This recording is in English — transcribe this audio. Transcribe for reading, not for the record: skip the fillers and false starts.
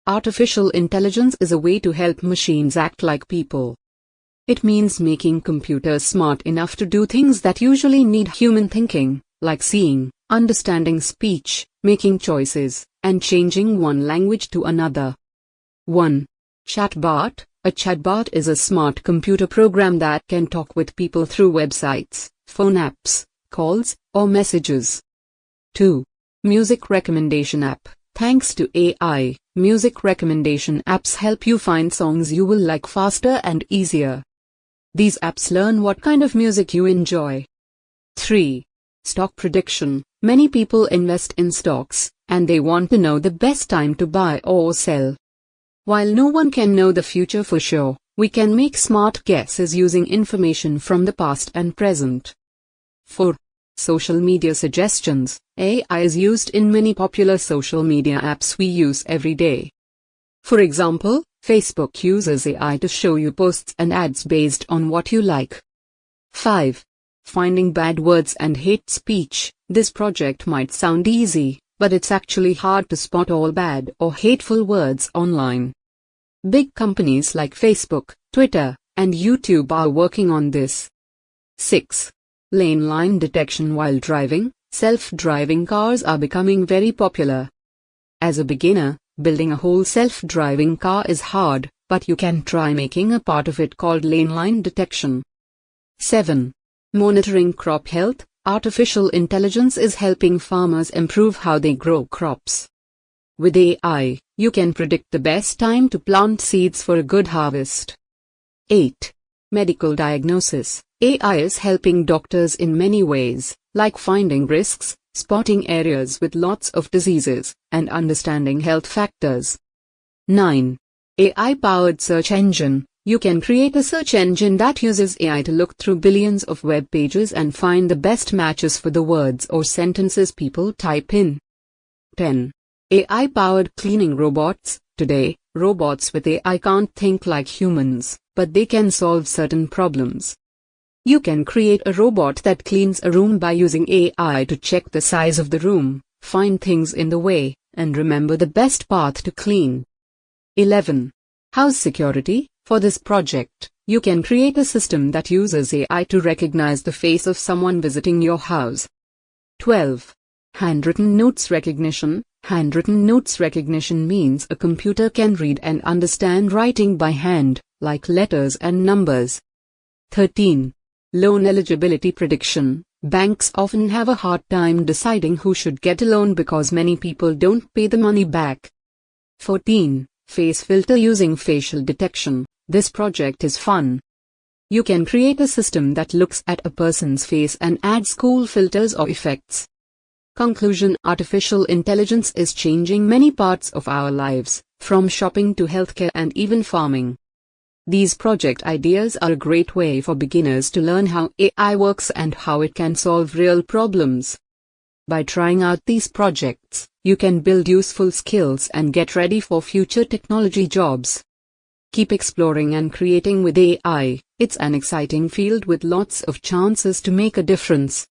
Artificial intelligence is a way to help machines act like people. It means making computers smart enough to do things that usually need human thinking, like seeing, understanding speech, making choices, and changing one language to another. 1. Chatbot. A chatbot is a smart computer program that can talk with people through websites, phone apps, calls, or messages. 2. Music recommendation app. Thanks to AI, music recommendation apps help you find songs you will like faster and easier. These apps learn what kind of music you enjoy. 3. Stock prediction. Many people invest in stocks, and they want to know the best time to buy or sell. While no one can know the future for sure, we can make smart guesses using information from the past and present. 4. Social media suggestions. AI is used in many popular social media apps we use every day. For example, Facebook uses AI to show you posts and ads based on what you like. 5. Finding bad words and hate speech. This project might sound easy, but it's actually hard to spot all bad or hateful words online. Big companies like Facebook, Twitter, and YouTube are working on this. 6. Lane line detection while driving. Self-driving cars are becoming very popular. As a beginner, building a whole self-driving car is hard, but you can try making a part of it called lane line detection. 7. Monitoring crop health. Artificial intelligence is helping farmers improve how they grow crops. With AI, you can predict the best time to plant seeds for a good harvest. 8. Medical diagnosis. AI is helping doctors in many ways, like finding risks, spotting areas with lots of diseases, and understanding health factors. 9. AI-powered search engine. You can create a search engine that uses AI to look through billions of web pages and find the best matches for the words or sentences people type in. 10. AI-powered cleaning robots. Today, robots with AI can't think like humans, but they can solve certain problems. You can create a robot that cleans a room by using AI to check the size of the room, find things in the way, and remember the best path to clean. 11. House security. For this project, you can create a system that uses AI to recognize the face of someone visiting your house. 12. Handwritten notes recognition. Handwritten notes recognition means a computer can read and understand writing by hand, like letters and numbers. 13. Loan eligibility prediction. Banks often have a hard time deciding who should get a loan because many people don't pay the money back. 14. Face filter using facial detection. This project is fun. You can create a system that looks at a person's face and adds cool filters or effects. Conclusion: artificial intelligence is changing many parts of our lives, from shopping to healthcare and even farming. These project ideas are a great way for beginners to learn how AI works and how it can solve real problems. By trying out these projects, you can build useful skills and get ready for future technology jobs. Keep exploring and creating with AI. It's an exciting field with lots of chances to make a difference.